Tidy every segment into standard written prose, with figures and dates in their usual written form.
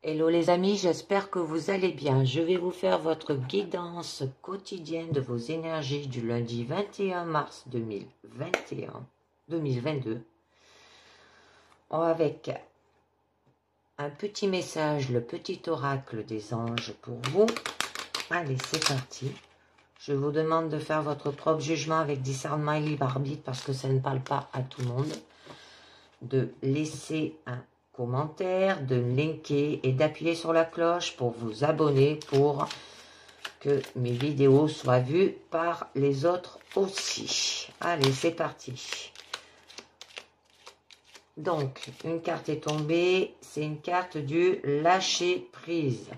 Hello les amis, j'espère que vous allez bien. Je vais vous faire votre guidance quotidienne de vos énergies du lundi 21 mars 2022 avec un petit message, le petit oracle des anges pour vous. Allez, c'est parti. Je vous demande de faire votre propre jugement avec discernement et libre arbitre parce que ça ne parle pas à tout le monde. De laisser un commentaire, de liker et d'appuyer sur la cloche pour vous abonner pour que mes vidéos soient vues par les autres aussi. Allez, c'est parti. Donc, une carte est tombée, c'est une carte du lâcher prise.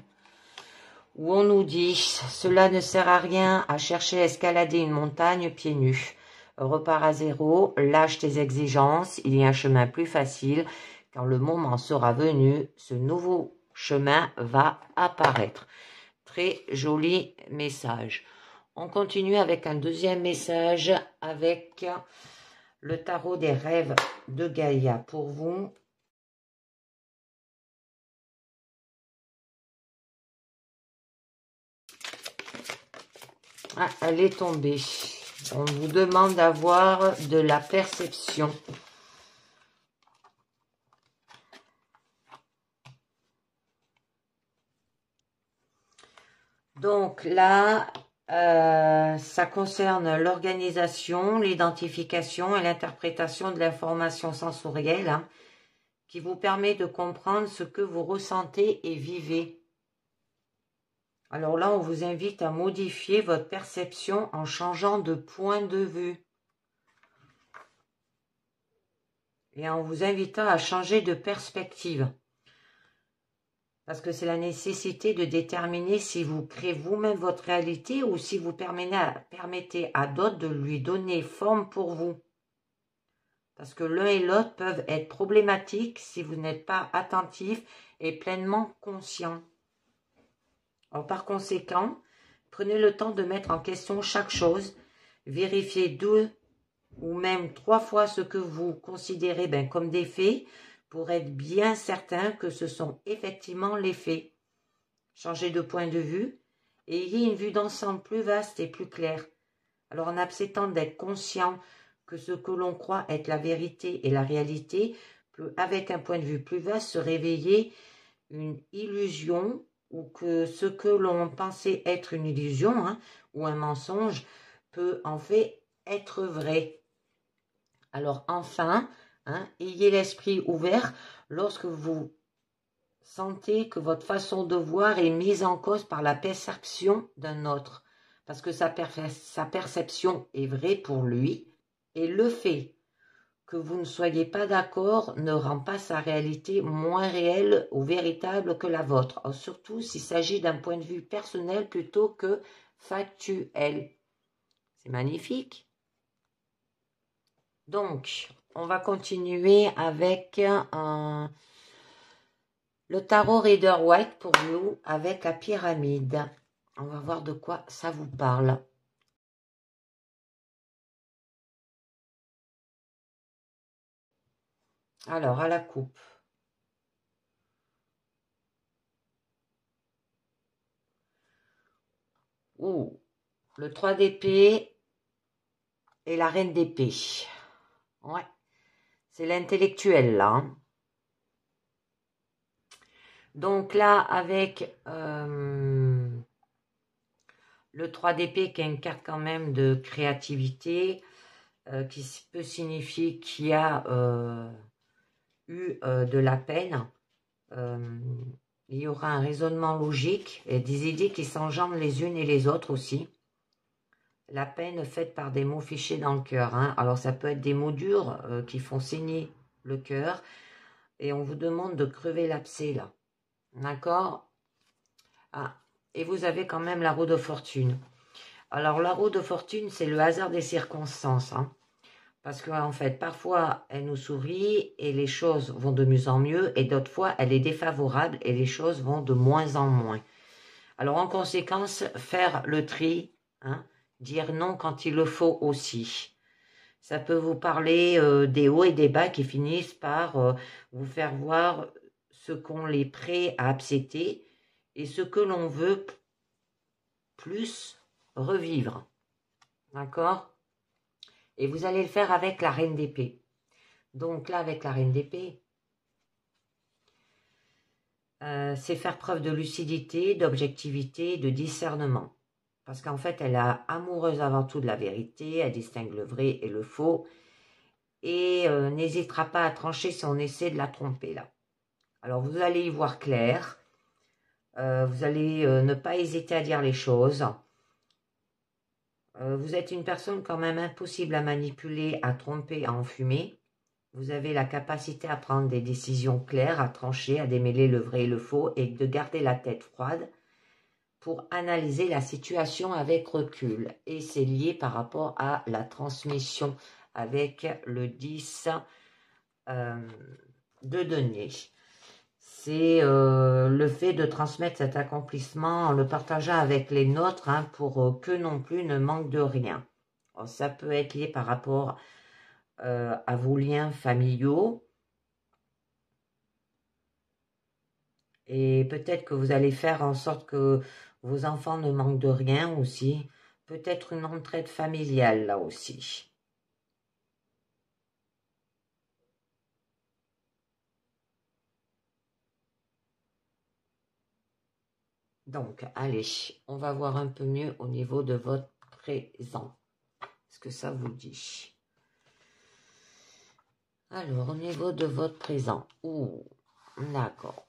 Où on nous dit, cela ne sert à rien à chercher à escalader une montagne pieds nus. Repars à zéro, lâche tes exigences, il y a un chemin plus facile. Quand le moment sera venu, ce nouveau chemin va apparaître. Très joli message. On continue avec un deuxième message avec le tarot des rêves de Gaïa pour vous. Ah, elle est tombée. On vous demande d'avoir de la perception. Donc là, ça concerne l'organisation, l'identification et l'interprétation de l'information sensorielle hein, qui vous permet de comprendre ce que vous ressentez et vivez. Alors là, on vous invite à modifier votre perception en changeant de point de vue. Et en vous invitant à changer de perspective. Parce que c'est la nécessité de déterminer si vous créez vous-même votre réalité ou si vous permettez à d'autres de lui donner forme pour vous. Parce que l'un et l'autre peuvent être problématiques si vous n'êtes pas attentif et pleinement conscient. Alors, par conséquent, prenez le temps de mettre en question chaque chose, vérifiez 2 ou même 3 fois ce que vous considérez comme des faits pour être bien certain que ce sont effectivement les faits. Changez de point de vue et ayez une vue d'ensemble plus vaste et plus claire. Alors en acceptant d'être conscient que ce que l'on croit être la vérité et la réalité peut, avec un point de vue plus vaste, se réveiller une illusion ou que ce que l'on pensait être une illusion hein, ou un mensonge peut en fait être vrai. Alors enfin, hein, ayez l'esprit ouvert lorsque vous sentez que votre façon de voir est mise en cause par la perception d'un autre. Parce que sa perception est vraie pour lui et le fait que vous ne soyez pas d'accord ne rend pas sa réalité moins réelle ou véritable que la vôtre. Surtout s'il s'agit d'un point de vue personnel plutôt que factuel. C'est magnifique. Donc, on va continuer avec le tarot Rider-Waite pour vous avec la pyramide. On va voir de quoi ça vous parle. Alors, à la coupe. Ouh, le 3 d'épée et la reine d'épée. Ouais, c'est l'intellectuel là. Hein. Donc là, avec le 3 d'épée qui est une carte quand même de créativité, qui peut signifier qu'il y a eu de la peine. Il y aura un raisonnement logique et des idées qui s'enjambent les unes et les autres aussi. La peine faite par des mots fichés dans le cœur. Hein. Alors ça peut être des mots durs qui font saigner le cœur. Et on vous demande de crever l'abcès là. D'accord? Ah, et vous avez quand même la roue de fortune. Alors la roue de fortune, c'est le hasard des circonstances. Hein. Parce qu'en fait, parfois, elle nous sourit et les choses vont de mieux en mieux. Et d'autres fois, elle est défavorable et les choses vont de moins en moins. Alors en conséquence, faire le tri, hein, dire non quand il le faut aussi. Ça peut vous parler des hauts et des bas qui finissent par vous faire voir ce qu'on est prêt à accepter et ce que l'on veut plus revivre. D'accord? Et vous allez le faire avec la reine d'épée. Donc là, avec la reine d'épée, c'est faire preuve de lucidité, d'objectivité, de discernement. Parce qu'en fait, elle est amoureuse avant tout de la vérité, elle distingue le vrai et le faux, et n'hésitera pas à trancher si on essaie de la tromper là. Alors vous allez y voir clair, vous allez ne pas hésiter à dire les choses. Vous êtes une personne quand même impossible à manipuler, à tromper, à enfumer. Vous avez la capacité à prendre des décisions claires, à trancher, à démêler le vrai et le faux et de garder la tête froide pour analyser la situation avec recul. Et c'est lié par rapport à la transmission avec le 10 de denier. C'est le fait de transmettre cet accomplissement en le partageant avec les nôtres pour que non plus ne manque de rien. Alors, ça peut être lié par rapport à vos liens familiaux. Et peut-être que vous allez faire en sorte que vos enfants ne manquent de rien aussi. Peut-être une entraide familiale là aussi. Donc, allez, on va voir un peu mieux au niveau de votre présent. Ce que ça vous dit. Alors, au niveau de votre présent. Ouh, d'accord.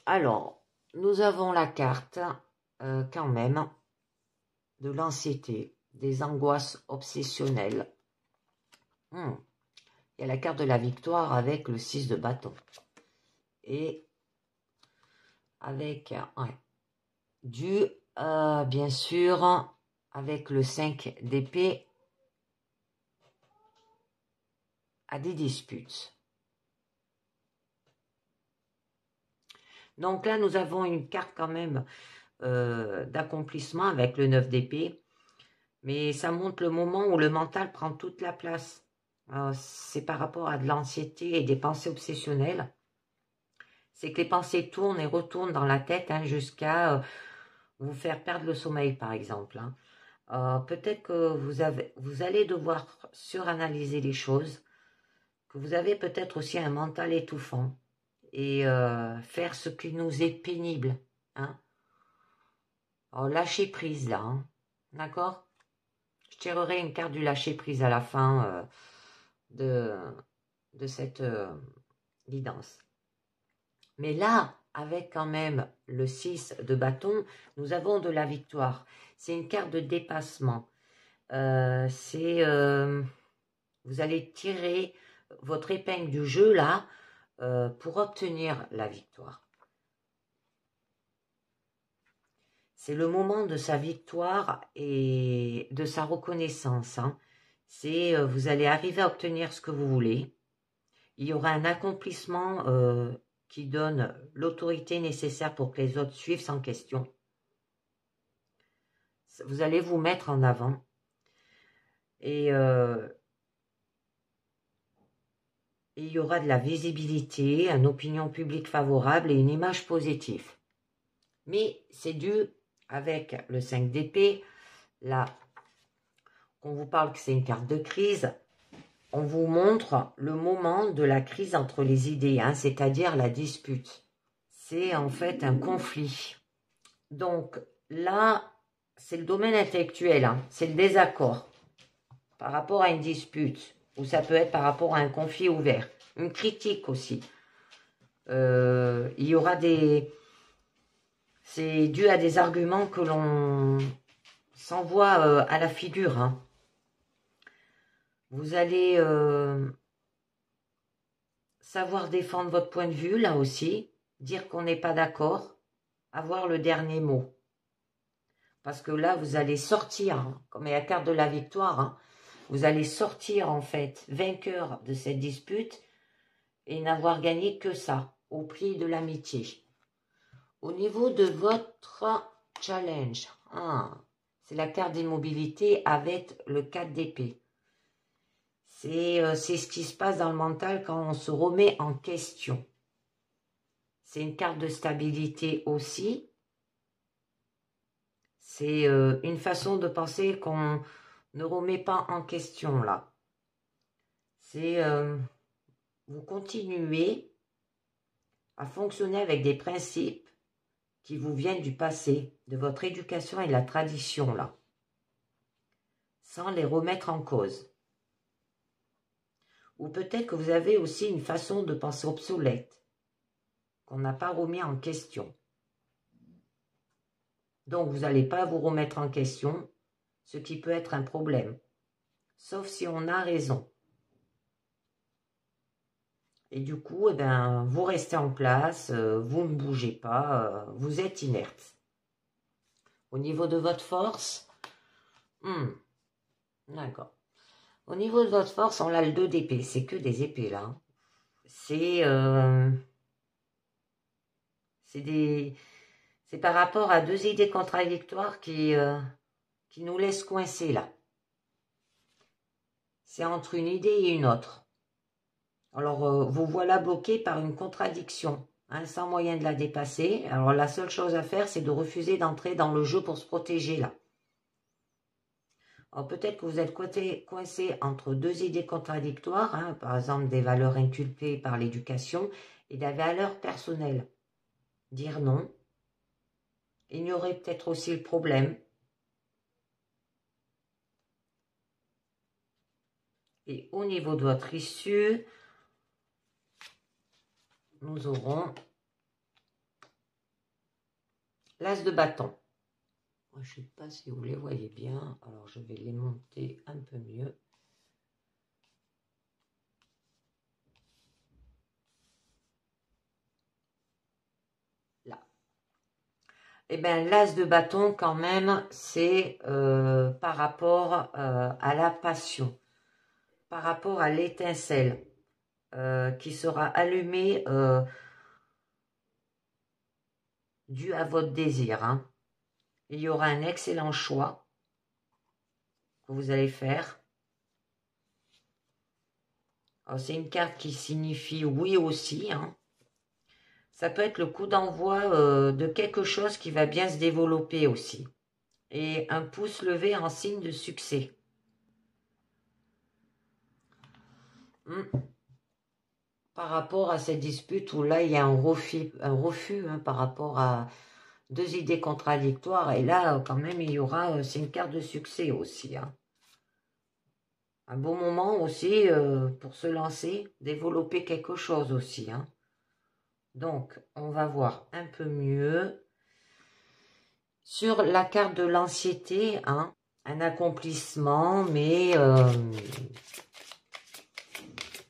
Alors, nous avons la carte, quand même, de l'anxiété, des angoisses obsessionnelles. Il y a la carte de la victoire avec le 6 de bâton. Et avec, bien sûr, avec le 5 d'épée, à des disputes. Donc là, nous avons une carte quand même d'accomplissement avec le 9 d'épée. Mais ça montre le moment où le mental prend toute la place. C'est par rapport à de l'anxiété et des pensées obsessionnelles. C'est que les pensées tournent et retournent dans la tête jusqu'à vous faire perdre le sommeil, par exemple. Peut-être que vous allez devoir suranalyser les choses, que vous avez peut-être aussi un mental étouffant et faire ce qui nous est pénible. Alors, lâcher prise là, d'accord? Je tirerai une carte du lâcher prise à la fin de cette guidance. Mais là, avec quand même le 6 de bâton, nous avons de la victoire. C'est une carte de dépassement. Vous allez tirer votre épingle du jeu là pour obtenir la victoire. C'est le moment de sa victoire et de sa reconnaissance. C'est vous allez arriver à obtenir ce que vous voulez. Il y aura un accomplissement qui donne l'autorité nécessaire pour que les autres suivent sans question. Vous allez vous mettre en avant. Et il y aura de la visibilité, une opinion publique favorable et une image positive. Mais c'est dû avec le 5 d'épée, là, on vous parle que c'est une carte de crise, on vous montre le moment de la crise entre les idées, c'est-à-dire la dispute. C'est en fait un conflit. Donc là, c'est le domaine intellectuel, c'est le désaccord par rapport à une dispute, ou ça peut être par rapport à un conflit ouvert, une critique aussi. Il y aura des... C'est dû à des arguments que l'on s'envoie à la figure. Vous allez savoir défendre votre point de vue, là aussi, dire qu'on n'est pas d'accord, avoir le dernier mot. Parce que là, vous allez sortir, comme la carte de la victoire, vous allez sortir en fait vainqueur de cette dispute et n'avoir gagné que ça, au prix de l'amitié. Au niveau de votre challenge, c'est la carte d'immobilité avec le 4 d'épée. C'est ce qui se passe dans le mental quand on se remet en question. C'est une carte de stabilité aussi. C'est une façon de penser qu'on ne remet pas en question là. C'est vous continuez à fonctionner avec des principes qui vous viennent du passé, de votre éducation et de la tradition là, sans les remettre en cause. Ou peut-être que vous avez aussi une façon de penser obsolète, qu'on n'a pas remis en question. Donc vous n'allez pas vous remettre en question, ce qui peut être un problème, sauf si on a raison. Et du coup, eh ben, vous restez en place, vous ne bougez pas, vous êtes inerte. Au niveau de votre force, d'accord. Au niveau de votre force, on a le 2 d'épée. C'est que des épées là. C'est par rapport à 2 idées contradictoires qui nous laissent coincés là. C'est entre une idée et une autre. Alors, vous voilà bloqué par une contradiction, hein, sans moyen de la dépasser. Alors, la seule chose à faire, c'est de refuser d'entrer dans le jeu pour se protéger là. Alors, peut-être que vous êtes coincé entre 2 idées contradictoires, hein, par exemple des valeurs inculquées par l'éducation et des valeurs personnelles. Dire non. Ignorer peut-être aussi le problème. Et au niveau de votre issue, nous aurons l'as de bâton. Je ne sais pas si vous les voyez bien, alors je vais les monter un peu mieux. Là. Eh bien, l'as de bâton, quand même, c'est par rapport à la passion, par rapport à l'étincelle qui sera allumée due à votre désir. Hein. Il y aura un excellent choix que vous allez faire. C'est une carte qui signifie oui aussi. Hein. Ça peut être le coup d'envoi de quelque chose qui va bien se développer aussi. Et un pouce levé en signe de succès. Par rapport à cette dispute où là, il y a un refus hein, par rapport à 2 idées contradictoires. Et là, quand même, il y aura, c'est une carte de succès aussi. Hein. Un bon moment aussi pour se lancer, développer quelque chose aussi. Hein. Donc, on va voir un peu mieux. Sur la carte de l'anxiété, hein, un accomplissement, mais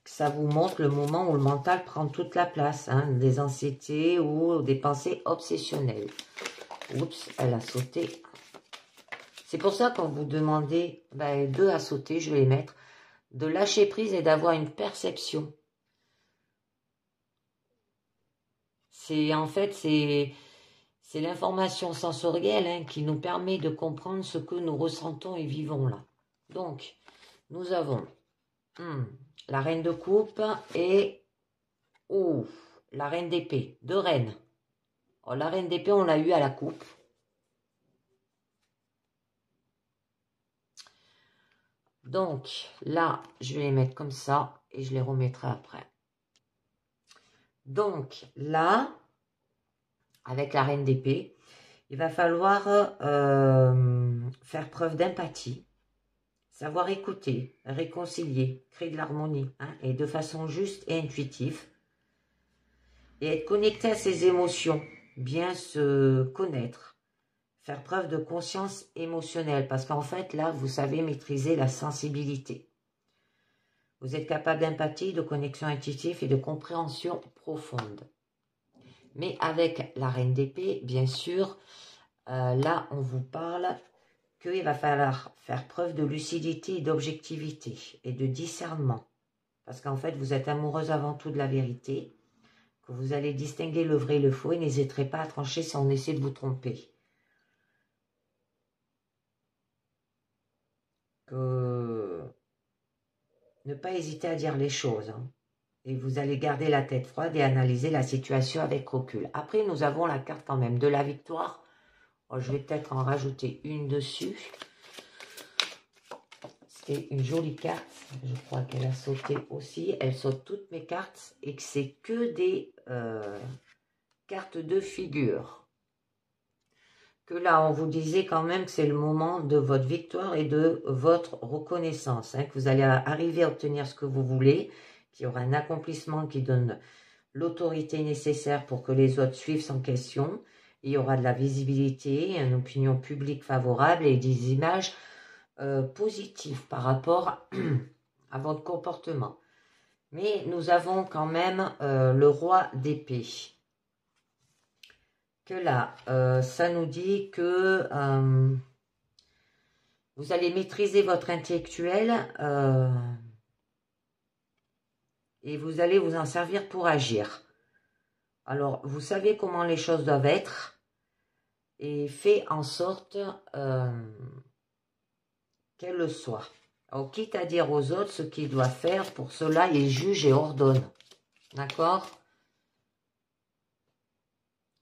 ça vous montre le moment où le mental prend toute la place, hein, des anxiétés ou des pensées obsessionnelles. Oups, elle a sauté. C'est pour ça quand vous demandez, 2 à sauter, je vais les mettre, de lâcher prise et d'avoir une perception. En fait, c'est l'information sensorielle hein, qui nous permet de comprendre ce que nous ressentons et vivons là. Donc, nous avons la reine de coupe et la reine d'épée, 2 reines. Alors, la reine d'épée, on l'a eu à la coupe. Donc, là, je vais les mettre comme ça et je les remettrai après. Donc, là, avec la reine d'épée, il va falloir faire preuve d'empathie, savoir écouter, réconcilier, créer de l'harmonie, hein, et de façon juste et intuitive. Et être connecté à ses émotions, bien se connaître, faire preuve de conscience émotionnelle, parce qu'en fait, là, vous savez maîtriser la sensibilité. Vous êtes capable d'empathie, de connexion intuitive et de compréhension profonde. Mais avec la reine d'épée, bien sûr, là, on vous parle qu'il va falloir faire preuve de lucidité et d'objectivité et de discernement. Parce qu'en fait, vous êtes amoureuse avant tout de la vérité, que vous allez distinguer le vrai et le faux et n'hésiterez pas à trancher si on essaie de vous tromper. Que ne pas hésiter à dire les choses. Hein. Et vous allez garder la tête froide et analyser la situation avec recul. Après, nous avons la carte quand même de la victoire. Oh, je vais peut-être en rajouter une dessus. C'est une jolie carte. Je crois qu'elle a sauté aussi. Elle saute toutes mes cartes et que c'est que des cartes de figure. Que là, on vous disait quand même que c'est le moment de votre victoire et de votre reconnaissance. Hein, que vous allez arriver à obtenir ce que vous voulez. Qu'il y aura un accomplissement qui donne l'autorité nécessaire pour que les autres suivent sans question. Il y aura de la visibilité, une opinion publique favorable et des images positives par rapport à votre comportement. Mais nous avons quand même le roi d'épée. Que là, ça nous dit que vous allez maîtriser votre intellectuel et vous allez vous en servir pour agir. Alors, vous savez comment les choses doivent être et fait en sorte qu'elles le soient. Alors, quitte à dire aux autres ce qu'ils doivent faire, pour cela, ils jugent et ordonnent. D'accord?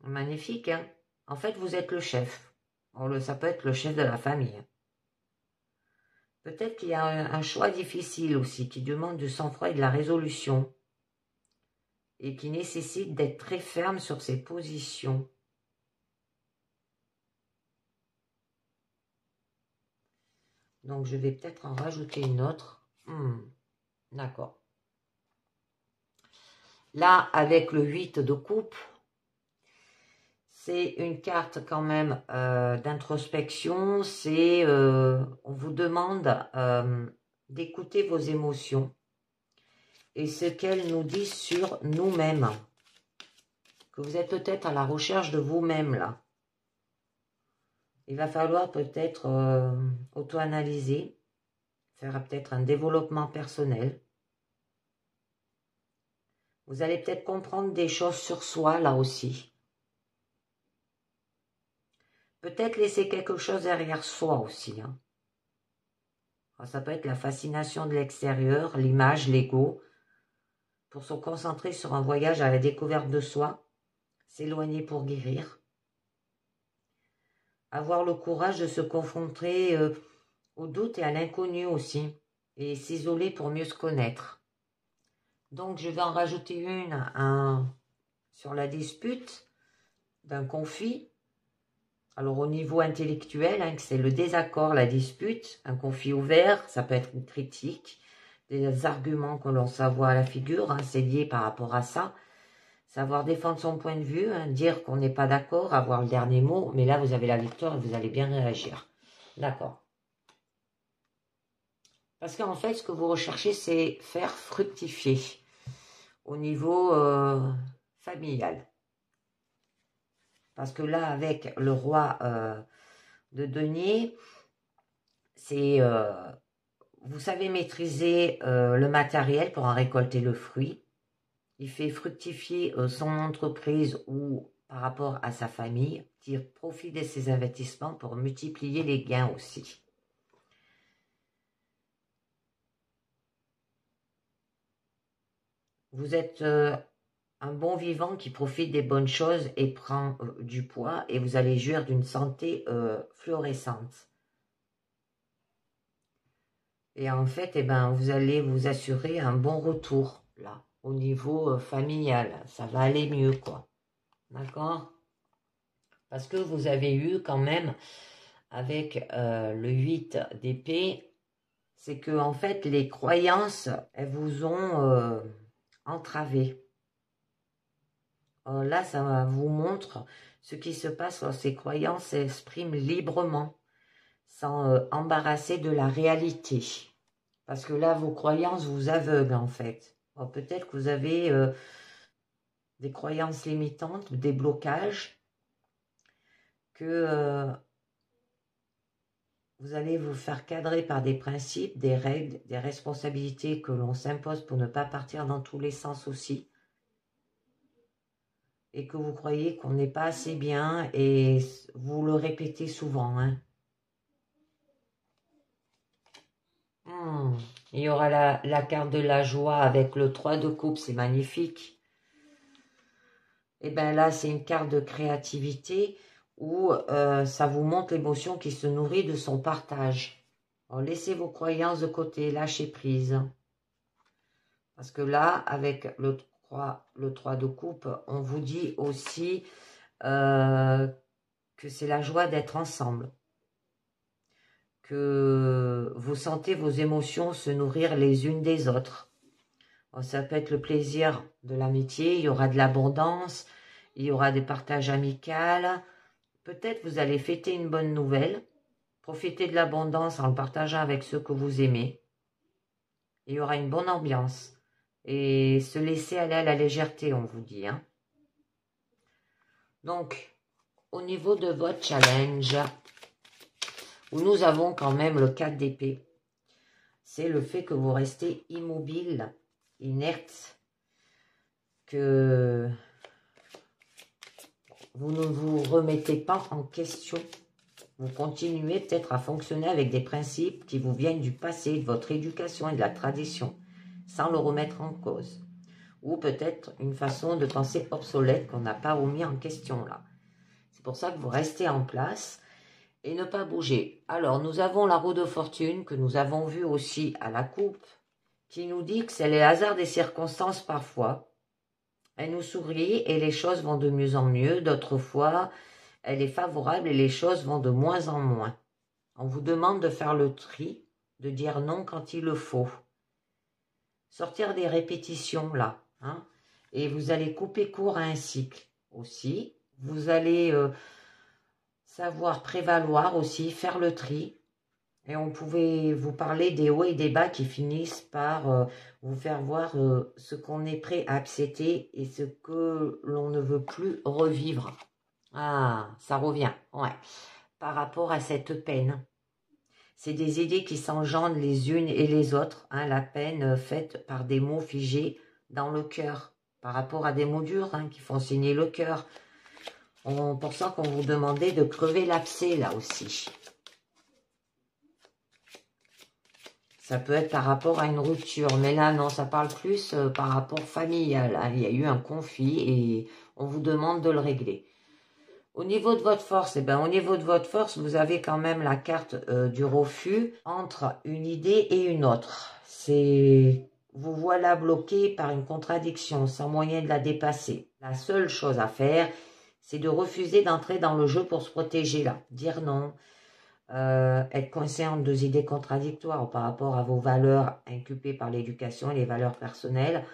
Magnifique, hein? En fait, vous êtes le chef. Ça peut être le chef de la famille. Peut-être qu'il y a un choix difficile aussi, qui demande du sang-froid et de la résolution. Et qui nécessite d'être très ferme sur ses positions. Donc, je vais peut-être en rajouter une autre. D'accord. Là, avec le 8 de coupe, c'est une carte quand même d'introspection. C'est, on vous demande d'écouter vos émotions et ce qu'elles nous disent sur nous-mêmes. Que vous êtes peut-être à la recherche de vous-même, là. Il va falloir peut-être auto-analyser, faire peut-être un développement personnel. Vous allez peut-être comprendre des choses sur soi, là aussi. Peut-être laisser quelque chose derrière soi aussi. Hein. Alors, ça peut être la fascination de l'extérieur, l'image, l'ego. Pour se concentrer sur un voyage à la découverte de soi, s'éloigner pour guérir. Avoir le courage de se confronter au doute et à l'inconnu aussi. Et s'isoler pour mieux se connaître. Donc, je vais en rajouter une sur la dispute d'un conflit. Alors, au niveau intellectuel, hein, c'est le désaccord, la dispute, un conflit ouvert, ça peut être une critique, des arguments que l'on s'avoue à la figure, hein, c'est lié par rapport à ça. Savoir défendre son point de vue, hein, dire qu'on n'est pas d'accord, avoir le dernier mot, mais là, vous avez la victoire et vous allez bien réagir. D'accord. Parce qu'en fait, ce que vous recherchez, c'est faire fructifier au niveau familial. Parce que là, avec le roi de denier, c'est vous savez maîtriser le matériel pour en récolter le fruit. Il fait fructifier son entreprise ou par rapport à sa famille, tire profit de ses investissements pour multiplier les gains aussi. Vous êtes un bon vivant qui profite des bonnes choses et prend du poids et vous allez jouir d'une santé fluorescente. Et en fait, eh ben, vous allez vous assurer un bon retour, là, au niveau familial. Ça va aller mieux, quoi. D'accord? Parce que vous avez eu quand même, avec le 8 d'épée, c'est que, en fait, les croyances, elles vous ont entravé. Là, ça vous montre ce qui se passe quand ces croyances s'expriment librement, sans embarrasser de la réalité. Parce que là, vos croyances vous aveuglent, en fait. Peut-être que vous avez des croyances limitantes, des blocages, que vous allez vous faire cadrer par des principes, des règles, des responsabilités que l'on s'impose pour ne pas partir dans tous les sens aussi. Et que vous croyez qu'on n'est pas assez bien et vous le répétez souvent. Hein. Il y aura la carte de la joie avec le 3 de coupe, c'est magnifique. Et bien là, c'est une carte de créativité où ça vous montre l'émotion qui se nourrit de son partage. Alors, laissez vos croyances de côté, lâchez prise. Parce que là, avec le 3 de coupe, on vous dit aussi que c'est la joie d'être ensemble. Que vous sentez vos émotions se nourrir les unes des autres. Alors, ça peut être le plaisir de l'amitié, il y aura de l'abondance, il y aura des partages amicaux. Peut-être vous allez fêter une bonne nouvelle, profiter de l'abondance en le partageant avec ceux que vous aimez. Il y aura une bonne ambiance et se laisser aller à la légèreté, on vous dit. Hein. Donc, au niveau de votre challenge, où nous avons quand même le 4 d'épée, c'est le fait que vous restez immobile, inerte, que vous ne vous remettez pas en question. Vous continuez peut-être à fonctionner avec des principes qui vous viennent du passé, de votre éducation et de la tradition, sans le remettre en cause. Ou peut-être une façon de penser obsolète qu'on n'a pas remis en question là. C'est pour ça que vous restez en place et ne pas bouger. Alors, nous avons la roue de fortune que nous avons vue aussi à la coupe, qui nous dit que c'est les hasards des circonstances parfois. Elle nous sourit et les choses vont de mieux en mieux. D'autres fois, elle est favorable et les choses vont de moins en moins. On vous demande de faire le tri, de dire non quand il le faut. Sortir des répétitions là. Hein, et vous allez couper court à un cycle aussi. Vous allez savoir prévaloir aussi, faire le tri. Et on pouvait vous parler des hauts et des bas qui finissent par vous faire voir ce qu'on est prêt à accepter et ce que l'on ne veut plus revivre. Ah, ça revient, ouais. Par rapport à cette peine. C'est des idées qui s'engendrent les unes et les autres. Hein, la peine faite par des mots figés dans le cœur. Par rapport à des mots durs hein, qui font saigner le cœur. Pour ça qu'on vous demandait de crever l'abcès là aussi. Ça peut être par rapport à une rupture, mais là, non, ça parle plus par rapport familial. Hein. Il y a eu un conflit et on vous demande de le régler. Au niveau de votre force, eh ben, au niveau de votre force, vous avez quand même la carte du refus entre une idée et une autre. Vous voilà bloqué par une contradiction, sans moyen de la dépasser. La seule chose à faire, c'est de refuser d'entrer dans le jeu pour se protéger là. Dire non. Être coincé entre deux idées contradictoires par rapport à vos valeurs inculpées par l'éducation et les valeurs personnelles,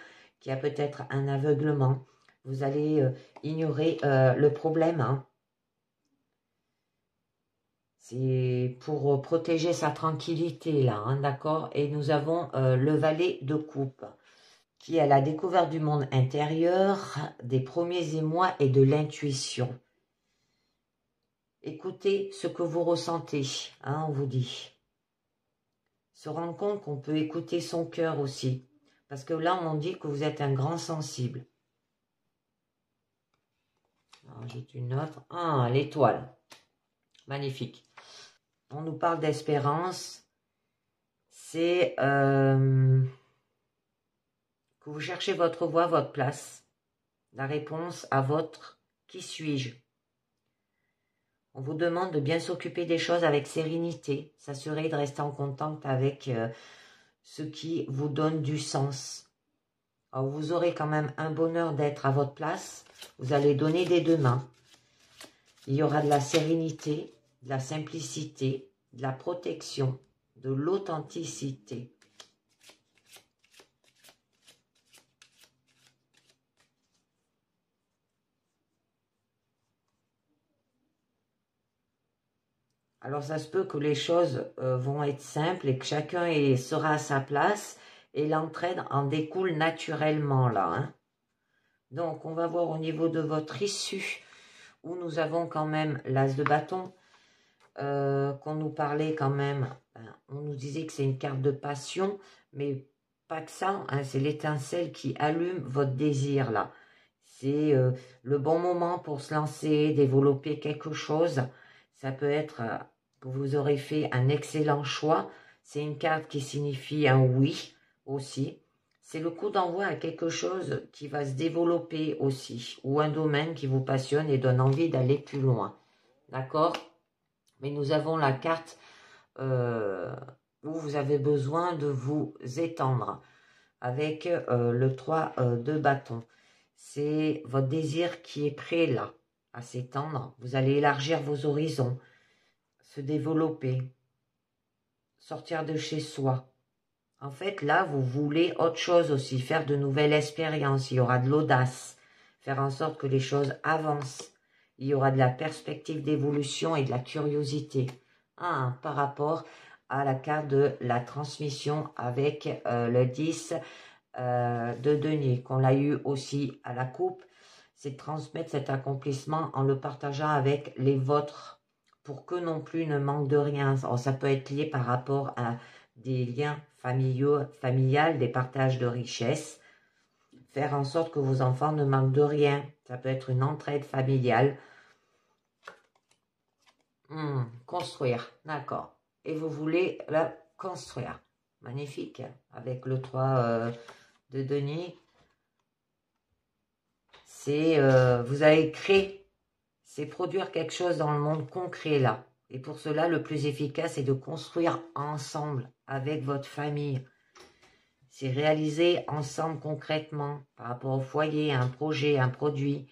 qui a peut-être un aveuglement. Vous allez ignorer le problème. Hein. C'est pour protéger sa tranquillité, là, hein, d'accord. Et nous avons le valet de coupe, qui est la découverte du monde intérieur, des premiers émois et de l'intuition. Écoutez ce que vous ressentez, hein, on vous dit. Se rendre compte qu'on peut écouter son cœur aussi. Parce que là, on dit que vous êtes un grand sensible. J'ai une autre. Ah, l'étoile. Magnifique. On nous parle d'espérance. C'est que vous cherchez votre voie, votre place. La réponse à votre « qui suis-je » On vous demande de bien s'occuper des choses avec sérénité, s'assurer de rester en contact avec ce qui vous donne du sens. Alors vous aurez quand même un bonheur d'être à votre place, vous allez donner des deux mains. Il y aura de la sérénité, de la simplicité, de la protection, de l'authenticité. Alors, ça se peut que les choses vont être simples et que chacun sera à sa place et l'entraide en découle naturellement là. Hein. Donc, on va voir au niveau de votre issue où nous avons quand même l'as de bâton qu'on nous parlait quand même. On nous disait que c'est une carte de passion, mais pas que ça. Hein, c'est l'étincelle qui allume votre désir là. C'est le bon moment pour se lancer, développer quelque chose. Ça peut être... que vous aurez fait un excellent choix, C'est une carte qui signifie un oui aussi. C'est le coup d'envoi à quelque chose qui va se développer aussi, ou un domaine qui vous passionne et donne envie d'aller plus loin. D'accord? Mais nous avons la carte où vous avez besoin de vous étendre avec le 3 de bâton. C'est votre désir qui est prêt là à s'étendre. Vous allez élargir vos horizons, se développer, sortir de chez soi. En fait, là, vous voulez autre chose aussi, faire de nouvelles expériences. Il y aura de l'audace, faire en sorte que les choses avancent. Il y aura de la perspective d'évolution et de la curiosité. Par rapport à la carte de la transmission avec le 10 de denier, qu'on l'a eu aussi à la coupe. C'est de transmettre cet accomplissement en le partageant avec les vôtres pour que non plus ne manque de rien. Alors, ça peut être lié par rapport à des liens familiales, des partages de richesses. Faire en sorte que vos enfants ne manquent de rien. Ça peut être une entraide familiale. Construire, d'accord. Et vous voulez la construire. Magnifique. Avec le 3 de denier. C'est, vous avez créé, c'est produire quelque chose dans le monde concret là. Et pour cela, le plus efficace est de construire ensemble avec votre famille. C'est réaliser ensemble concrètement par rapport au foyer, un projet, un produit.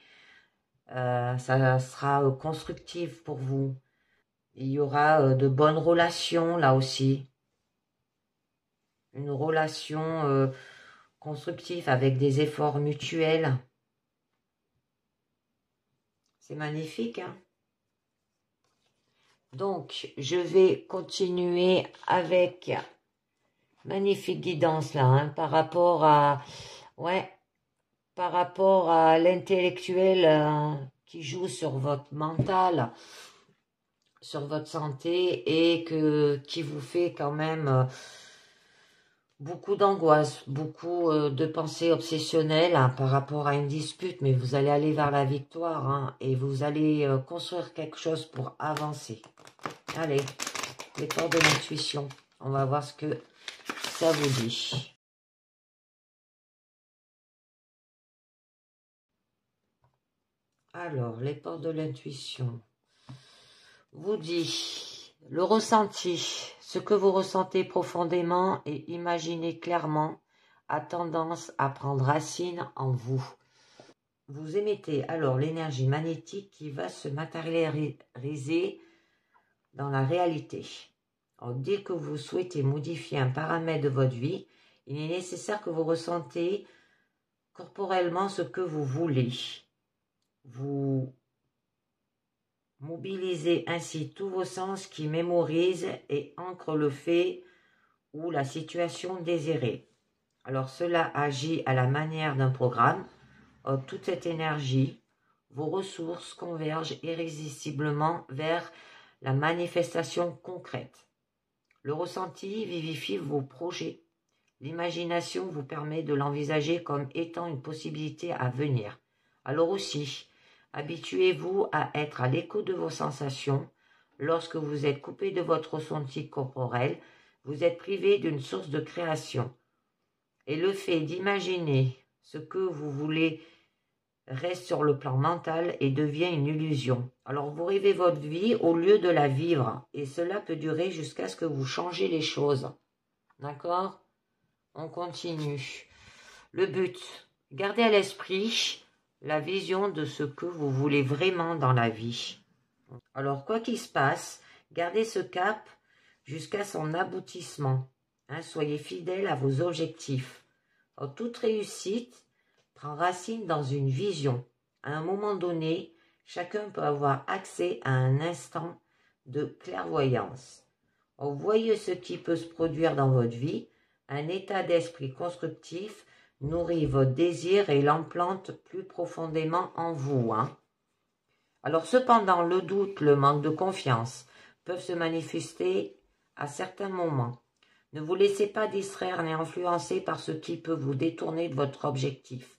Ça sera constructif pour vous. Il y aura de bonnes relations là aussi. Une relation constructive avec des efforts mutuels. C'est magnifique, hein? Donc, je vais continuer avec magnifique guidance là, hein, par rapport à l'intellectuel qui joue sur votre mental, sur votre santé et qui vous fait quand même beaucoup d'angoisse, beaucoup de pensées obsessionnelles par rapport à une dispute, mais vous allez aller vers la victoire et vous allez construire quelque chose pour avancer. Allez, les portes de l'intuition. On va voir ce que ça vous dit. Alors, les portes de l'intuition vous dit le ressenti, ce que vous ressentez profondément et imaginez clairement a tendance à prendre racine en vous. Vous émettez alors l'énergie magnétique qui va se matérialiser dans la réalité. Alors, dès que vous souhaitez modifier un paramètre de votre vie, il est nécessaire que vous ressentez corporellement ce que vous voulez. Vous mobilisez ainsi tous vos sens qui mémorisent et ancrent le fait ou la situation désirée. Alors cela agit à la manière d'un programme. Toute cette énergie, vos ressources convergent irrésistiblement vers la manifestation concrète. Le ressenti vivifie vos projets. L'imagination vous permet de l'envisager comme étant une possibilité à venir. Alors aussi, habituez-vous à être à l'écoute de vos sensations. Lorsque vous êtes coupé de votre ressenti corporel, vous êtes privé d'une source de création. Et le fait d'imaginer ce que vous voulez reste sur le plan mental et devient une illusion. Alors vous rêvez votre vie au lieu de la vivre. Et cela peut durer jusqu'à ce que vous changez les choses. D'accord ? On continue. Le but, gardez à l'esprit la vision de ce que vous voulez vraiment dans la vie. Alors, quoi qu'il se passe, gardez ce cap jusqu'à son aboutissement. Soyez fidèle à vos objectifs. Alors, toute réussite prend racine dans une vision. À un moment donné, chacun peut avoir accès à un instant de clairvoyance. Alors, voyez ce qui peut se produire dans votre vie. Un état d'esprit constructif nourrit votre désir et l'implante plus profondément en vous. Alors cependant, le doute, le manque de confiance peuvent se manifester à certains moments. Ne vous laissez pas distraire ni influencer par ce qui peut vous détourner de votre objectif.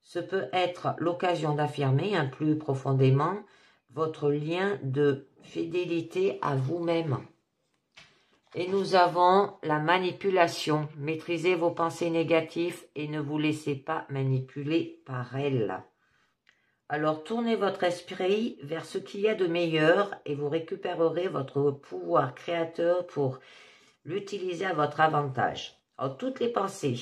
Ce peut être l'occasion d'affirmer plus profondément votre lien de fidélité à vous-même. Et nous avons la manipulation. Maîtrisez vos pensées négatives et ne vous laissez pas manipuler par elles. Alors tournez votre esprit vers ce qu'il y a de meilleur et vous récupérerez votre pouvoir créateur pour l'utiliser à votre avantage. Alors toutes les pensées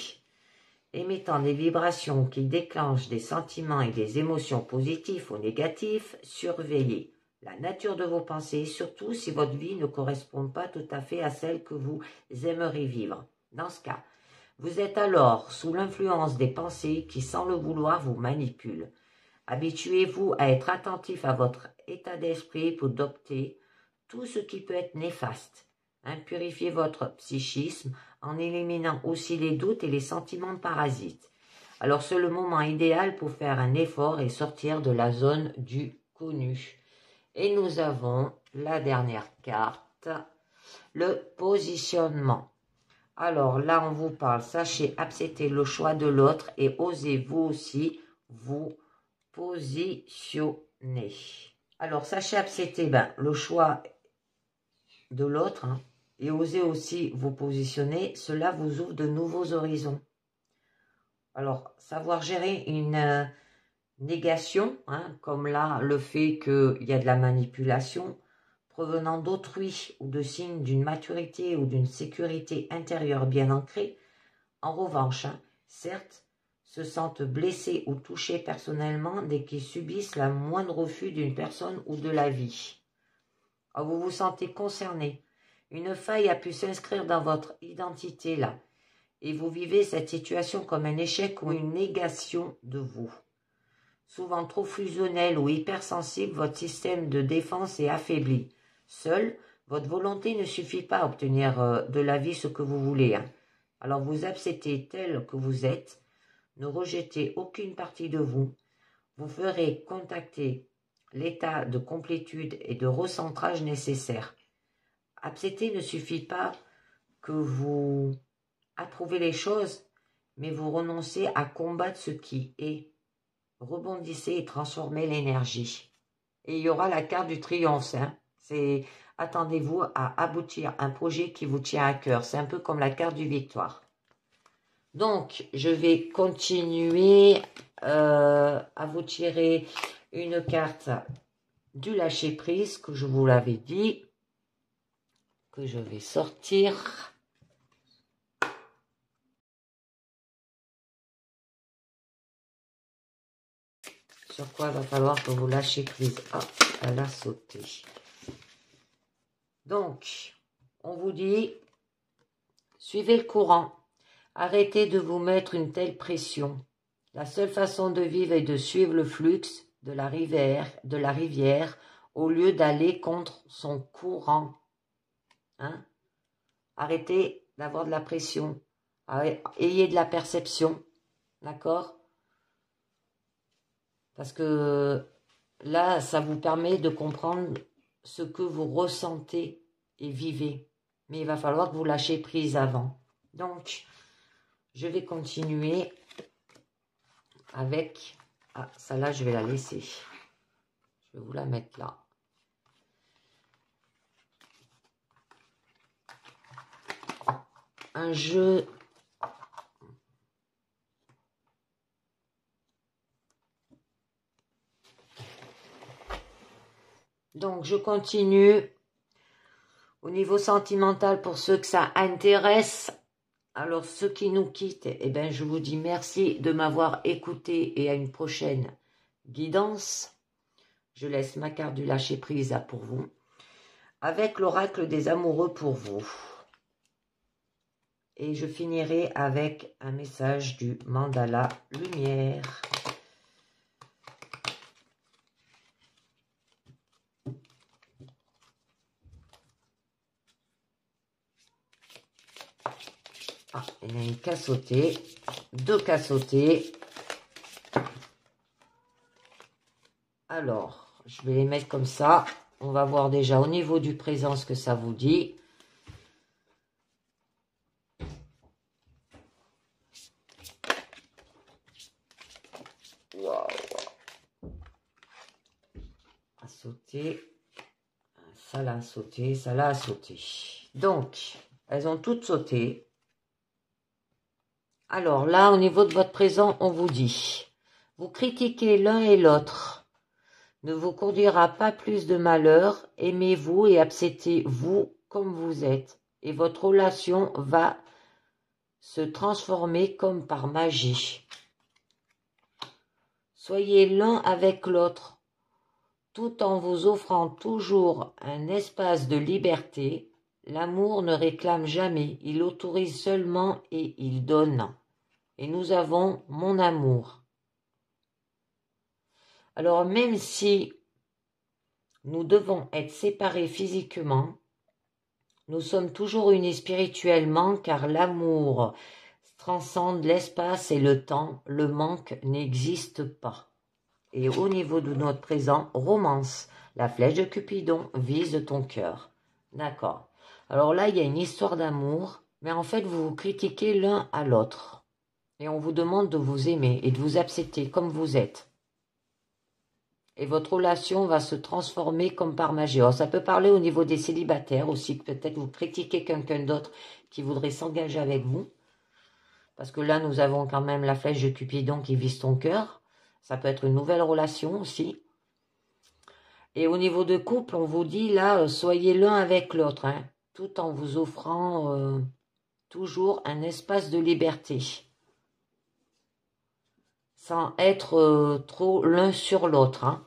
émettant des vibrations qui déclenchent des sentiments et des émotions positifs ou négatifs, surveillez la nature de vos pensées, surtout si votre vie ne correspond pas tout à fait à celle que vous aimeriez vivre. Dans ce cas, vous êtes alors sous l'influence des pensées qui, sans le vouloir, vous manipulent. Habituez-vous à être attentif à votre état d'esprit pour adopter tout ce qui peut être néfaste. Purifiez votre psychisme en éliminant aussi les doutes et les sentiments parasites. Alors c'est le moment idéal pour faire un effort et sortir de la zone du connu. Et nous avons la dernière carte, le positionnement. Alors là, on vous parle, sachez accepter le choix de l'autre et osez vous aussi vous positionner. Alors, sachez accepter le choix de l'autre et osez aussi vous positionner. Cela vous ouvre de nouveaux horizons. Alors, savoir gérer une négation, comme là, le fait qu'il y a de la manipulation provenant d'autrui ou de signes d'une maturité ou d'une sécurité intérieure bien ancrée. En revanche, certes, se sentent blessés ou touchés personnellement dès qu'ils subissent la moindre refus d'une personne ou de la vie. Alors, vous vous sentez concerné. Une faille a pu s'inscrire dans votre identité là, et vous vivez cette situation comme un échec ou une négation de vous. Souvent trop fusionnel ou hypersensible, votre système de défense est affaibli. Seule, votre volonté ne suffit pas à obtenir de la vie ce que vous voulez. Alors vous acceptez tel que vous êtes, ne rejetez aucune partie de vous. Vous ferez contacter l'état de complétude et de recentrage nécessaire. Accepter ne suffit pas que vous approuvez les choses, mais vous renoncez à combattre ce qui est. Rebondissez et transformez l'énergie. Et il y aura la carte du triomphe. C'est attendez-vous à aboutir un projet qui vous tient à cœur. C'est un peu comme la carte du victoire. Donc, je vais continuer à vous tirer une carte du lâcher-prise que je vous l'avais dit, que je vais sortir. Sur quoi il va falloir que vous lâchez prise. Ah, elle a sauté. Donc, on vous dit, suivez le courant. Arrêtez de vous mettre une telle pression. La seule façon de vivre est de suivre le flux de la rivière au lieu d'aller contre son courant. Arrêtez d'avoir de la pression. Ayez de la perception. D'accord? Parce que là, ça vous permet de comprendre ce que vous ressentez et vivez. Mais il va falloir que vous lâchiez prise avant. Donc, je vais continuer avec... Ah, celle-là, je vais la laisser. Je vais vous la mettre là. Un jeu... Donc, je continue. Au niveau sentimental, pour ceux que ça intéresse, alors ceux qui nous quittent, eh bien, je vous dis merci de m'avoir écouté et à une prochaine guidance. Je laisse ma carte du lâcher-prise pour vous. Avec l'oracle des amoureux pour vous. Et je finirai avec un message du mandala lumière. Ah, il y a une qui sauté, deux qui sauté. Alors, je vais les mettre comme ça. On va voir déjà au niveau du présent ce que ça vous dit. Waouh. A sauté. Ça l'a sauté, ça l'a sauté. Donc, elles ont toutes sauté. Alors là, au niveau de votre présent, on vous dit, vous critiquez l'un et l'autre, ne vous conduira pas plus de malheur, aimez-vous et acceptez-vous comme vous êtes, et votre relation va se transformer comme par magie. Soyez l'un avec l'autre, tout en vous offrant toujours un espace de liberté. L'amour ne réclame jamais, il autorise seulement et il donne. Et nous avons mon amour. Alors même si nous devons être séparés physiquement, nous sommes toujours unis spirituellement car l'amour transcende l'espace et le temps, le manque n'existe pas. Et au niveau de notre présent, romance, la flèche de Cupidon vise ton cœur. D'accord. Alors là, il y a une histoire d'amour, mais en fait, vous vous critiquez l'un à l'autre. Et on vous demande de vous aimer et de vous accepter comme vous êtes. Et votre relation va se transformer comme par magie. Alors, ça peut parler au niveau des célibataires aussi, que peut-être vous critiquez quelqu'un d'autre qui voudrait s'engager avec vous. Parce que là, nous avons quand même la flèche de Cupidon qui vise ton cœur. Ça peut être une nouvelle relation aussi. Et au niveau de couple, on vous dit là, soyez l'un avec l'autre, hein, tout en vous offrant toujours un espace de liberté. Sans être trop l'un sur l'autre. Hein.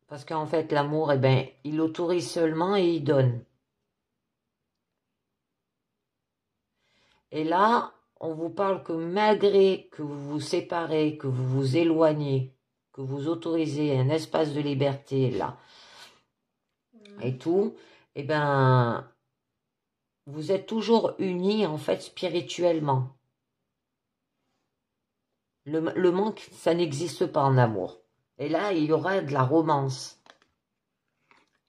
Parce qu'en fait, l'amour, eh ben, il autorise seulement et il donne. Et là, on vous parle que malgré que vous vous séparez, que vous vous éloignez, que vous autorisez un espace de liberté là, et tout, eh ben, vous êtes toujours unis en fait spirituellement. Le manque, ça n'existe pas en amour. Et là, il y aura de la romance.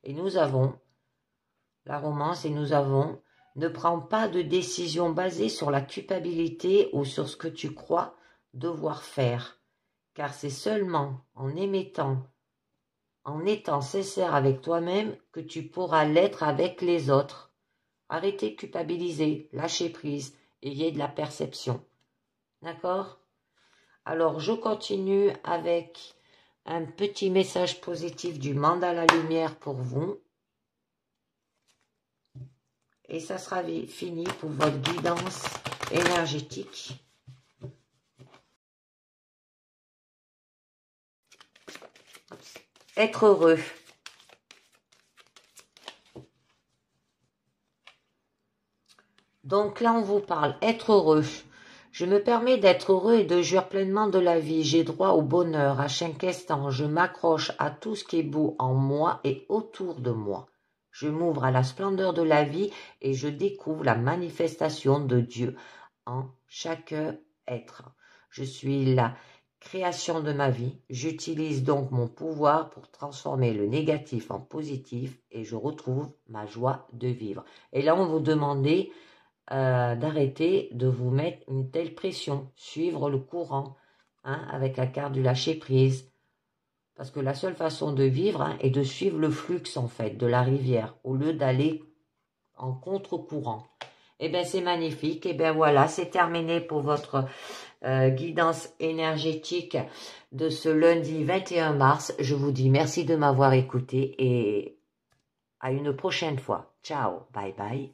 Et nous avons la romance et nous avons ne prends pas de décision basée sur la culpabilité ou sur ce que tu crois devoir faire. Car c'est seulement en étant sincère avec toi-même que tu pourras l'être avec les autres. Arrêtez de culpabiliser, lâchez prise, ayez de la perception. D'accord ? Alors, je continue avec un petit message positif du mandala lumière pour vous. Et ça sera fini pour votre guidance énergétique. Être heureux. Donc là, on vous parle, être heureux. Je me permets d'être heureux et de jouir pleinement de la vie. J'ai droit au bonheur à chaque instant. Je m'accroche à tout ce qui est beau en moi et autour de moi. Je m'ouvre à la splendeur de la vie et je découvre la manifestation de Dieu en chaque être. Je suis la création de ma vie. J'utilise donc mon pouvoir pour transformer le négatif en positif et je retrouve ma joie de vivre. Et là, on vous demandait d'arrêter de vous mettre une telle pression, suivre le courant hein, avec la carte du lâcher prise. Parce que la seule façon de vivre hein, est de suivre le flux en fait de la rivière au lieu d'aller en contre-courant. Et bien c'est magnifique. Et bien voilà, c'est terminé pour votre guidance énergétique de ce lundi 21 mars. Je vous dis merci de m'avoir écouté et à une prochaine fois. Ciao, bye bye.